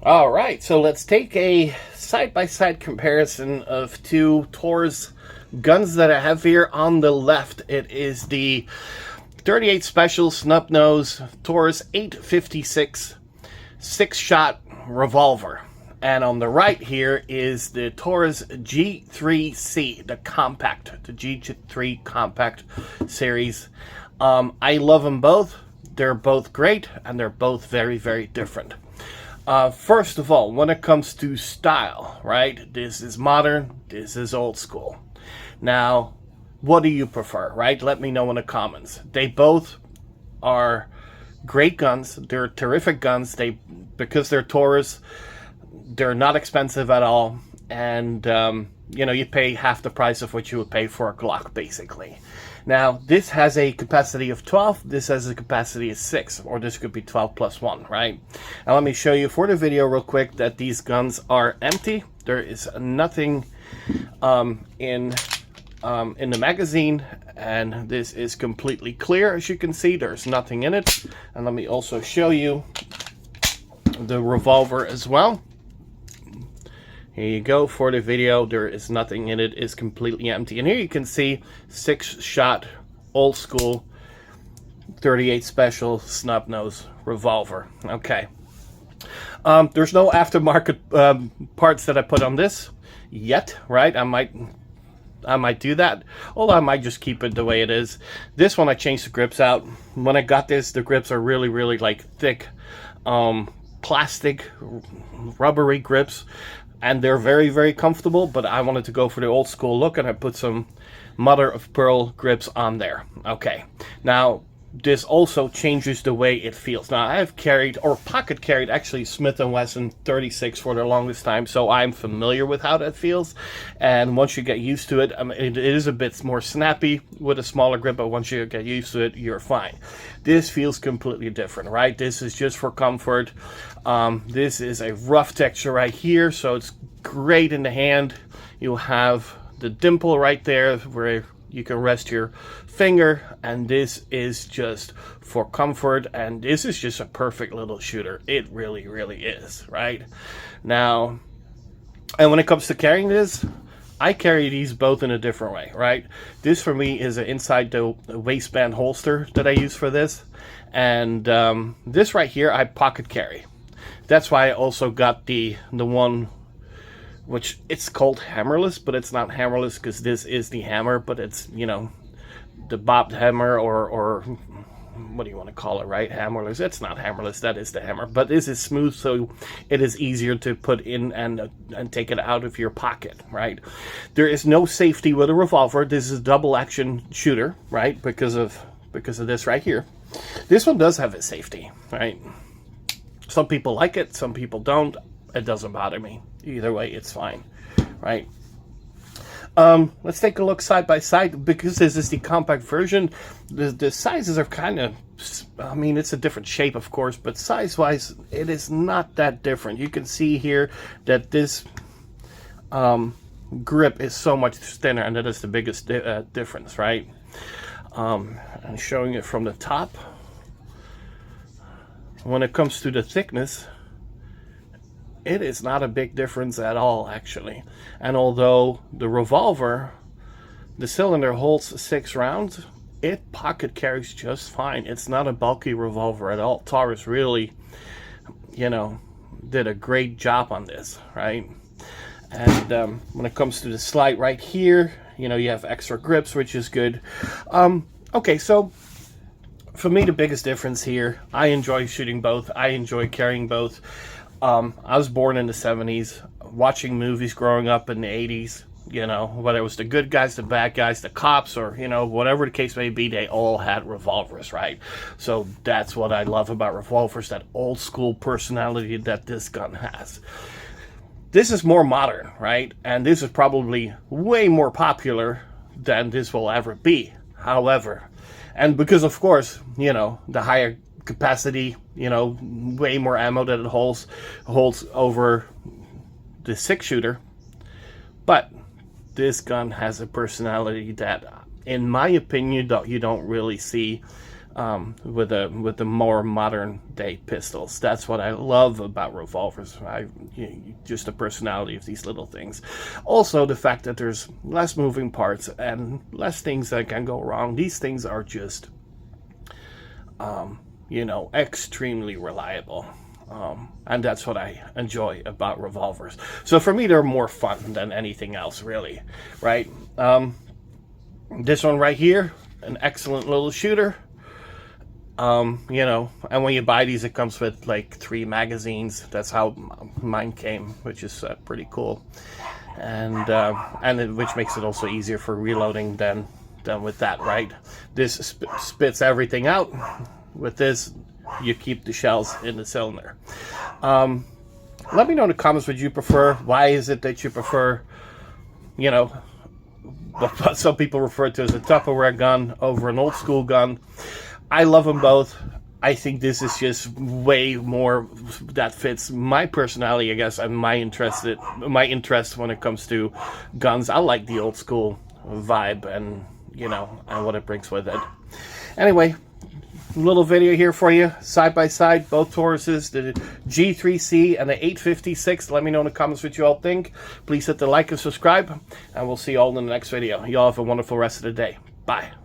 All right, so let's take a side-by-side comparison of two Taurus guns that I have here. On the left, it is the 38 Special Snub-Nose Taurus 856 6-shot revolver. And on the right here is the Taurus G3C, the compact, the G3 compact series. I love them both. They're both great, and they're both very, very different. First of all, when it comes to style, right? This is modern, this is old school. Now, what do you prefer, right? Let me know in the comments. They both are great guns. They're terrific guns. Because they're Taurus, they're not expensive at all. And, you pay half the price of what you would pay for a Glock, basically. Now, this has a capacity of 12, this has a capacity of 6, or this could be 12 plus 1, right? Now, let me show you for the video real quick that these guns are empty. There is nothing in the magazine, and this is completely clear. As you can see, there's nothing in it. And let me also show you the revolver as well. Here you go for the video. There is nothing in it. It's completely empty. And here you can see 6-shot old school 38 Special Snub-Nose revolver. Okay. There's no aftermarket parts that I put on this yet, right? I might do that, although I might just keep it the way it is. This one I changed the grips out. When I got this, the grips are really, really like thick plastic rubbery grips. And they're very, very comfortable, but I wanted to go for the old school look, and I put some mother of pearl grips on there. Okay, now this also changes the way it feels. Now, I have carried, or pocket carried, actually Smith & Wesson 36 for the longest time, so I'm familiar with how that feels. And once you get used to it, it is a bit more snappy with a smaller grip, but once you get used to it, you're fine. This feels completely different, right? This is just for comfort. This is a rough texture right here, so it's great in the hand. You'll have the dimple right there where you can rest your finger, and this is just for comfort, and this is just a perfect little shooter. It really, really is, right? Now, and when it comes to carrying this, I carry these both in a different way, right? This for me is an inside the waistband holster that I use for this, and this right here I pocket carry. That's why I also got the one, which it's called hammerless, but it's not hammerless because this is the hammer, but it's, the bobbed hammer, or what do you want to call it, right? Hammerless. It's not hammerless, that is the hammer, but this is smooth, so it is easier to put in and take it out of your pocket, right? There is no safety with a revolver. This is a double action shooter, right? Because of this right here. This one does have a safety, right? Some people like it, some people don't. It doesn't bother me. Either way, it's fine, right? Let's take a look side by side. Because this is the compact version, the sizes are kind of, it's a different shape, of course, but size-wise, it is not that different. You can see here that this grip is so much thinner, and that is the biggest difference, right? I'm showing it from the top. When it comes to the thickness, it is not a big difference at all, actually. And although the revolver, the cylinder holds 6 rounds, it pocket carries just fine. It's not a bulky revolver at all. Taurus really, did a great job on this, right? And when it comes to the slide right here, you have extra grips, which is good. Okay, so for me, the biggest difference here, I enjoy shooting both. I enjoy carrying both. I was born in the 70s, watching movies growing up in the 80s, whether it was the good guys, the bad guys, the cops, or, whatever the case may be, they all had revolvers, right? So that's what I love about revolvers, that old school personality that this gun has. This is more modern, right? And this is probably way more popular than this will ever be. However, and because, of course, the higher capacity, way more ammo that it holds over the 6-shooter. But this gun has a personality that, in my opinion, you don't really see with the more modern day pistols. That's what I love about revolvers. Just the personality of these little things. Also, the fact that there's less moving parts and less things that can go wrong. These things are just, extremely reliable. And that's what I enjoy about revolvers. So for me, they're more fun than anything else, really, right? This one right here, an excellent little shooter. And when you buy these, it comes with like 3 magazines. That's how mine came, which is pretty cool, and which makes it also easier for reloading than with that, right? This spits everything out. With this, you keep the shells in the cylinder. Let me know in the comments what you prefer. Why is it that you prefer, what some people refer to as a Tupperware gun over an old school gun? I love them both. I think this is just way more that fits my personality, I guess, and my interest when it comes to guns. I like the old school vibe and and what it brings with it. Anyway, little video here for you, side by side, both Tauruses, the G3C and the 856. Let me know in the comments what you all think. Please hit the like and subscribe, and we'll see you all in the next video. You all have a wonderful rest of the day. Bye.